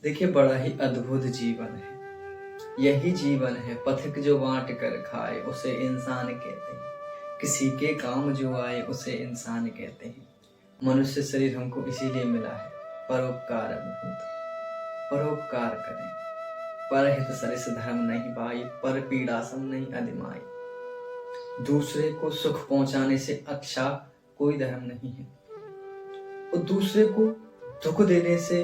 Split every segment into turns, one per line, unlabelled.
देखिए, बड़ा ही अद्भुत जीवन है। यही जीवन है, पथिक जो बांट कर खाए उसे इंसान कहते हैं। किसी के काम जो आए उसे इंसान कहते हैं। मनुष्य शरीर हमको इसीलिए मिला है, परोपकार अभिभूत। परोपकार करें। परहित सरिस धर्म नहीं भाई, पर पीड़ा सम नहीं अधिमाई। दूसरे को सुख पहुंचाने से अच्छा कोई धर्म नहीं है, और दूसरे को दुख देने से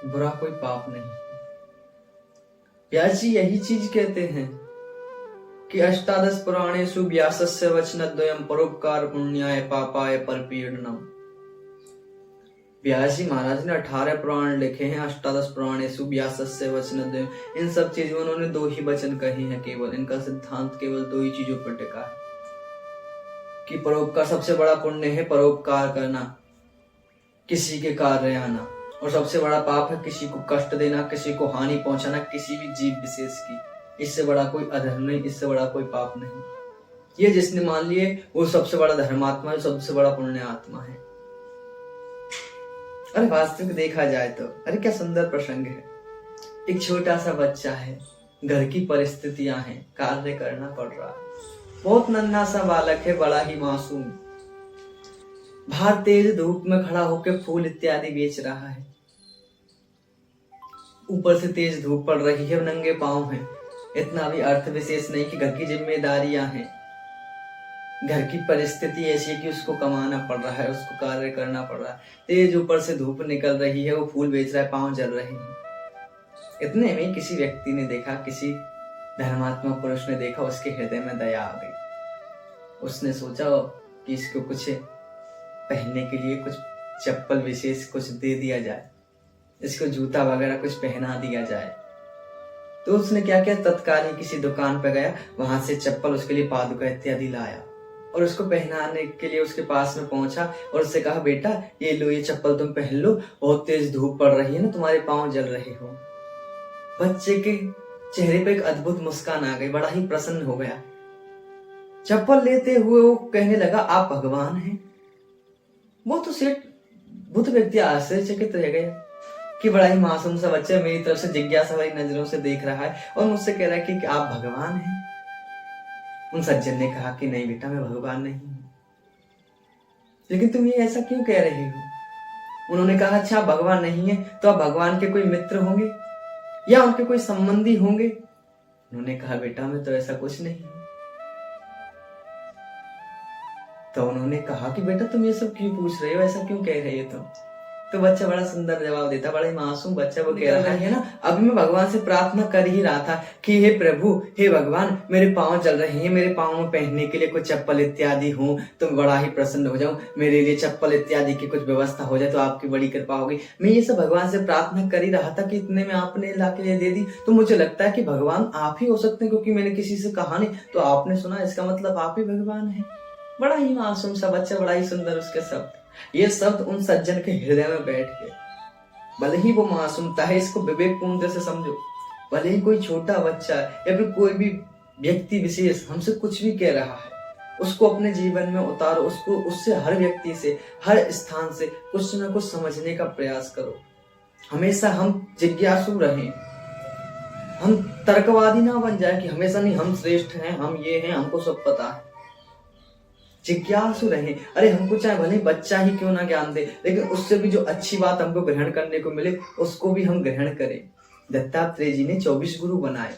बुरा कोई पाप नहीं है। व्यास जी यही चीज कहते हैं कि अष्टादश पुराणेषु व्यासस्य वचनद्वयम् परोपकार पुण्याय पापाय परपीडनम्। व्यास जी महाराज ने 18 पुराण लिखे हैं। अष्टादश पुराणेषु व्यासस्य वचनद्वयम्, इन सब चीजों में उन्होंने 2 ही वचन कहे हैं केवल। इनका सिद्धांत केवल 2 ही चीजों पर टिका है कि परोपकार सबसे बड़ा पुण्य है, परोपकार करना, किसी के कार्य आना, और सबसे बड़ा पाप है किसी को कष्ट देना, किसी को हानि पहुंचाना, किसी भी जीव विशेष की। इससे बड़ा कोई अधर्म नहीं, इससे बड़ा कोई पाप नहीं। ये जिसने मान लिए वो सबसे बड़ा धर्मात्मा है, सबसे बड़ा पुण्य आत्मा है। अरे वास्तविक देखा जाए तो अरे क्या सुंदर प्रसंग है। एक छोटा सा बच्चा है, घर की परिस्थितियां हैं, कार्य करना पड़ रहा है। बहुत नन्हा सा बालक है, बड़ा ही मासूम। बाहर तेज धूप में खड़ा होकर फूल इत्यादि बेच रहा है। ऊपर से तेज धूप पड़ रही है, नंगे पांव हैं। इतना भी अर्थ विशेष नहीं कि घर की जिम्मेदारियां हैं। घर की परिस्थिति ऐसी है कि उसको कमाना पड़ रहा है, उसको कार्य करना पड़ रहा है। तेज ऊपर से धूप निकल रही है, वो फूल बेच रहा है, पांव जल रहे हैं। इतने में किसी व्यक्ति ने देखा, किसी धर्मात्मा पुरुष ने देखा, उसके हृदय में दया आ गई। उसने सोचा कि इसको कुछ पहनने के लिए कुछ चप्पल विशेष कुछ दे दिया जाए, इसको जूता वगैरह कुछ पहना दिया जाए। तो उसने क्या किया, तत्काल ही किसी दुकान पर गया, वहां से चप्पल, उसके लिए पादुका इत्यादि लाया और उसको पहनाने के लिए उसके पास में पहुंचा और उससे कहा, बेटा ये लो, ये चप्पल तुम पहन लो, बहुत तेज धूप पड़ रही है ना, तुम्हारे पांव जल रहे हो। बच्चे के चेहरे पे एक अद्भुत मुस्कान आ गई, बड़ा ही प्रसन्न हो गया। चप्पल लेते हुए वो कहने लगा, आप भगवान हैं। वो तो सेठ बुद्ध व्यक्ति आश्चर्यचकित रह गया कि बड़ा ही मासूम सा बच्चा मेरी तरफ से जिज्ञासा वाली नजरों से देख रहा है और मुझसे कह रहा है कि आप भगवान हैं। उन सज्जन ने कहा कि नहीं बेटा, मैं भगवान नहीं हूं। लेकिन तुम ये ऐसा क्यों कह रहे हो? उन्होंने कहा, अच्छा आप भगवान नहीं है तो आप भगवान के कोई मित्र होंगे या उनके कोई संबंधी होंगे? उन्होंने कहा, बेटा मैं तो ऐसा कुछ नहीं हूं। तो उन्होंने कहा कि बेटा तुम ये सब क्यों पूछ रहे हो, ऐसा क्यों कह रहे हो तुम? तो बच्चा बड़ा सुंदर जवाब देता, बड़ा ही मासूम बच्चा। वो कह रहा है ना, अभी मैं भगवान से प्रार्थना कर ही रहा था कि हे प्रभु, हे भगवान, मेरे पांव जल रहे हैं, मेरे पांव में पहनने के लिए कुछ चप्पल इत्यादि हो तो बड़ा ही प्रसन्न हो जाऊं, मेरे लिए चप्पल इत्यादि की कुछ व्यवस्था हो जाए तो आपकी बड़ी कृपा होगी। मैं ये सब भगवान से प्रार्थना कर ही रहा था कि इतने में आपने ला के दे दी। तो मुझे लगता है कि भगवान आप ही हो सकते हैं, क्योंकि मैंने किसी से कहा नहीं तो आपने सुना, इसका मतलब आप ही भगवान है। बड़ा ही मासूम सा बच्चा, बड़ा ही सुंदर उसके शब्द। ये शब्द उन सज्जन के हृदय में बैठ गए। भले ही वो मासूमता है, इसको विवेकपूर्ण से समझो। भले ही कोई छोटा बच्चा या फिर कोई भी व्यक्ति विशेष हमसे कुछ भी कह रहा है, उसको अपने जीवन में उतारो। उसको, उससे, हर व्यक्ति से, हर स्थान से कुछ न कुछ समझने का प्रयास करो। हमेशा हम जिज्ञासु रहें, हम तर्कवादी ना बन जाए कि हमेशा नहीं हम श्रेष्ठ हैं, हम ये हैं, हमको सब पता है। जिज्ञासु रहे। अरे हमको चाहे भले बच्चा ही क्यों ना ज्ञान दे, लेकिन उससे भी जो अच्छी बात हमको ग्रहण करने को मिले उसको भी हम ग्रहण करें। दत्तात्रेय जी ने 24 गुरु बनाए,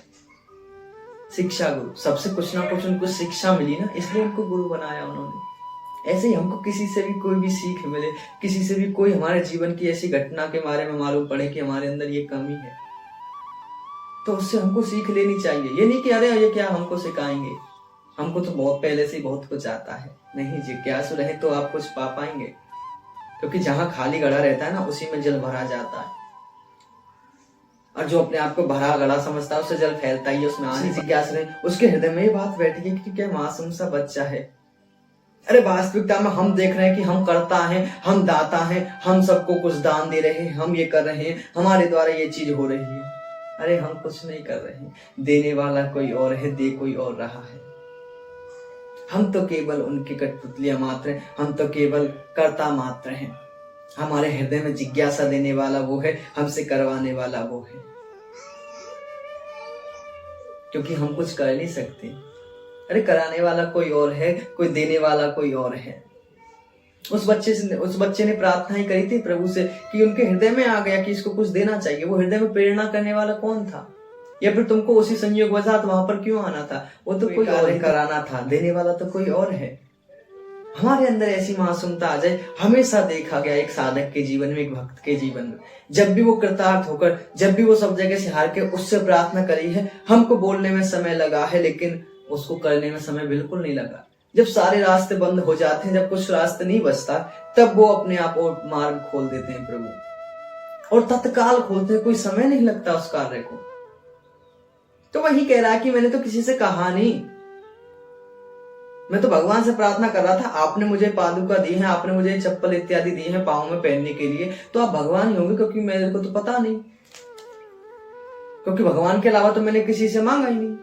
शिक्षा गुरु। सबसे कुछ ना कुछ उनको शिक्षा मिली ना, इसलिए उनको गुरु बनाया उन्होंने। ऐसे ही हमको किसी से भी कोई भी सीख मिले, किसी से भी कोई हमारे जीवन की ऐसी घटना के बारे में मालूम पड़े कि हमारे अंदर ये कमी है, तो उससे हमको सीख लेनी चाहिए। ये नहीं कि अरे ये क्या हमको सिखाएंगे, हमको तो बहुत पहले से ही बहुत कुछ आता है। नहीं, जिज्ञासु रहे तो आप कुछ पा पाएंगे, क्योंकि जहां खाली घड़ा रहता है ना, उसी में जल भरा जाता है। और जो अपने आप को भरा घड़ा समझता है, उससे जल फैलता ही है, उसमें आने। जिज्ञासु रहे, उसके हृदय में ये बात बैठी है कि क्या मासूम सा बच्चा है। अरे वास्तविकता में हम देख रहे हैं कि हम करता है, हम दाता है, हम सबको कुछ दान दे रहे हैं, हम ये कर रहे हैं, हमारे द्वारा ये चीज हो रही है। अरे हम कुछ नहीं कर रहे हैं, देने वाला कोई और है, दे कोई और रहा है। हम तो केवल उनकी कठपुतलियां मात्र हैं, हम तो केवल कर्ता मात्र हैं। हमारे हृदय में जिज्ञासा देने वाला वो है, हमसे करवाने वाला वो है, क्योंकि हम कुछ कर नहीं सकते। अरे कराने वाला कोई और है, कोई देने वाला कोई और है। उस बच्चे ने प्रार्थना ही करी थी प्रभु से कि उनके हृदय में आ गया कि इसको कुछ देना चाहिए। वो हृदय में प्रेरणा करने वाला कौन था? या फिर तुमको उसी संयोग वजह वहां पर क्यों आना था? वो तो कोई और कराना था, देने वाला तो कोई और है। हमारे अंदर ऐसी मासूमता आ जाए। हमेशा देखा गया एक साधक के जीवन में, एक भक्त के जीवन में, जब भी वो कृतार्थ होकर, जब भी वो सब जगह से हार के उससे प्रार्थना करी है, हमको बोलने में समय लगा है लेकिन उसको करने में समय बिल्कुल नहीं लगा। जब सारे रास्ते बंद हो जाते हैं, जब कुछ रास्ते नहीं बचता, तब वो अपने आप और मार्ग खोल देते हैं प्रभु, और तत्काल खोलते हैं, कोई समय नहीं लगता उस कार्य को। तो वही कह रहा है कि मैंने तो किसी से कहा नहीं, मैं तो भगवान से प्रार्थना कर रहा था, आपने मुझे पादुका दी है, आपने मुझे चप्पल इत्यादि दी है पाँव में पहनने के लिए, तो आप भगवान ही होंगे, क्योंकि मेरे को तो पता नहीं, क्योंकि भगवान के अलावा तो मैंने किसी से मांगा ही नहीं।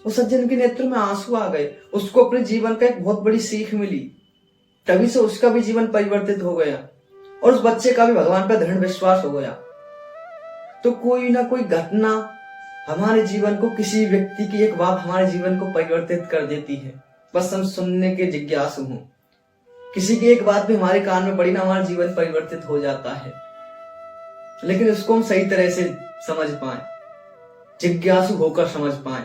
उस सज्जन के नेत्र में आंसू आ गए, उसको अपने जीवन का एक बहुत बड़ी सीख मिली, तभी से उसका भी जीवन परिवर्तित हो गया और उस बच्चे का भी भगवान पर दृढ़ विश्वास हो गया। तो कोई ना कोई घटना हमारे जीवन को, किसी व्यक्ति की एक बात हमारे जीवन को परिवर्तित कर देती है, बस हम सुनने के जिज्ञासु हों। किसी की एक बात भी हमारे कान में पड़ी ना, हमारा जीवन परिवर्तित हो जाता है, लेकिन उसको हम सही तरह से समझ पाए, जिज्ञासु होकर समझ पाए,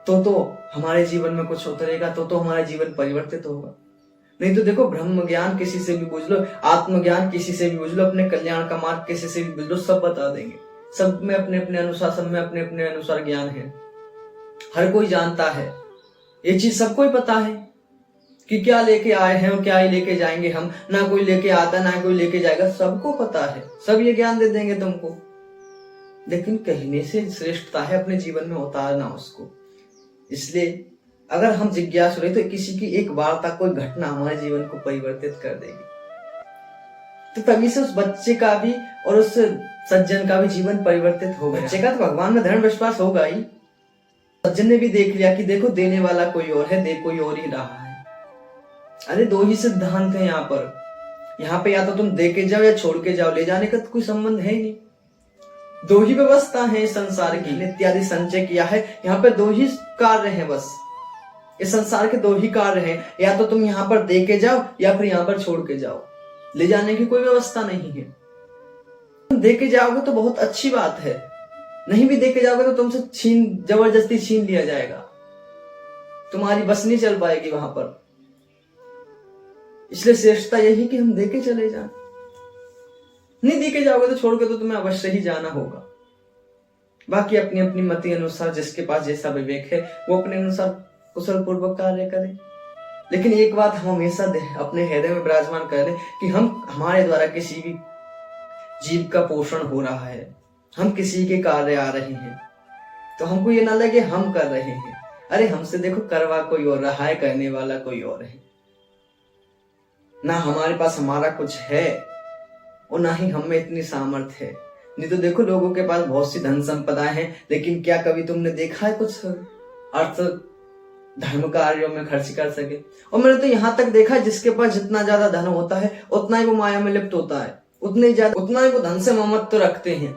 तो हमारे जीवन में कुछ होता रहेगा, तो हमारा जीवन परिवर्तित होगा। नहीं तो देखो, ब्रह्म ज्ञान किसी से भी पूछ लो, आत्मज्ञान किसी से भी पूछ लो, अपने कल्याण का मार्ग किसी से भी पूछ लो, सब बता देंगे। सब में अपने अपने अनुसार, सब में अपने अपने अनुसार ज्ञान है, हर कोई जानता है, ये चीज सबको ही पता है कि क्या लेके आए हैं और क्या ही लेके जाएंगे हम। ना कोई लेके आता, ना कोई लेके जाएगा, सबको पता है, सब ये ज्ञान दे देंगे तुमको। लेकिन कहने से श्रेष्ठता है अपने जीवन में उतारना उसको। इसलिए अगर हम जिज्ञासु रहे तो किसी की एक वार्ता, कोई घटना हमारे जीवन को परिवर्तित कर देगी। तो तभी से उस बच्चे का भी और उस सज्जन का भी जीवन परिवर्तित हो गया। बच्चे का तो भगवान में दृढ़ विश्वास होगा ही, सज्जन ने भी देख लिया कि देखो देने वाला कोई और है, दे कोई और ही रहा है। अरे दो ही सिद्धांत है यहाँ पे या तो तुम दे के जाओ या छोड़ के जाओ, ले जाने का तो कोई संबंध है ही नहीं। दो ही व्यवस्था है संसार की, इत्यादि संचय किया है, यहाँ पे दो ही कार्य हैं, बस इस संसार के दो ही कार्य हैं, या तो तुम यहाँ पर दे के जाओ या फिर यहाँ पर छोड़ के जाओ, ले जाने की कोई व्यवस्था नहीं है। तुम दे के जाओगे तो बहुत अच्छी बात है, नहीं भी दे के जाओगे तो तुमसे जबरदस्ती छीन लिया जाएगा, तुम्हारी बस नहीं चल पाएगी वहां पर। इसलिए श्रेष्ठता यही कि हम दे के चले जाएं। नहीं दे के जाओगे तो छोड़ के तो तुम्हें अवश्य ही जाना होगा। बाकी अपनी अपनी मति अनुसार, जिसके पास जैसा विवेक है वो अपने अनुसार कुशल पूर्वक कार्य करे। लेकिन एक बात हम हमेशा अपने हृदय में विराजमान कर ले कि हमारे द्वारा किसी भी जीव का पोषण हो रहा है, हम किसी के कार्य आ रहे हैं, तो हमको ये ना लगे हम कर रहे हैं। अरे हमसे देखो करवा कोई और रहा है, करने वाला कोई और है। ना हमारे पास हमारा कुछ है और ना ही हम में इतनी सामर्थ्य है। नहीं तो देखो लोगों के पास बहुत सी धन संपदा है, लेकिन क्या कभी तुमने देखा है कुछ अर्थ धर्म कार्यों में खर्च कर सके? और मैंने तो यहाँ तक देखा है जिसके पास जितना ज्यादा धन होता है उतना ही वो माया में लिप्त होता है, उतना ही वो धन से ममत्व रखते हैं।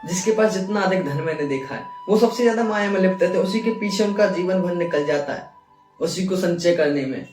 जिसके पास जितना अधिक धन मैंने देखा है वो सबसे ज्यादा माया में लिप्त रहते हैं, उसी के पीछे उनका जीवन भर निकल जाता है, उसी को संचय करने में।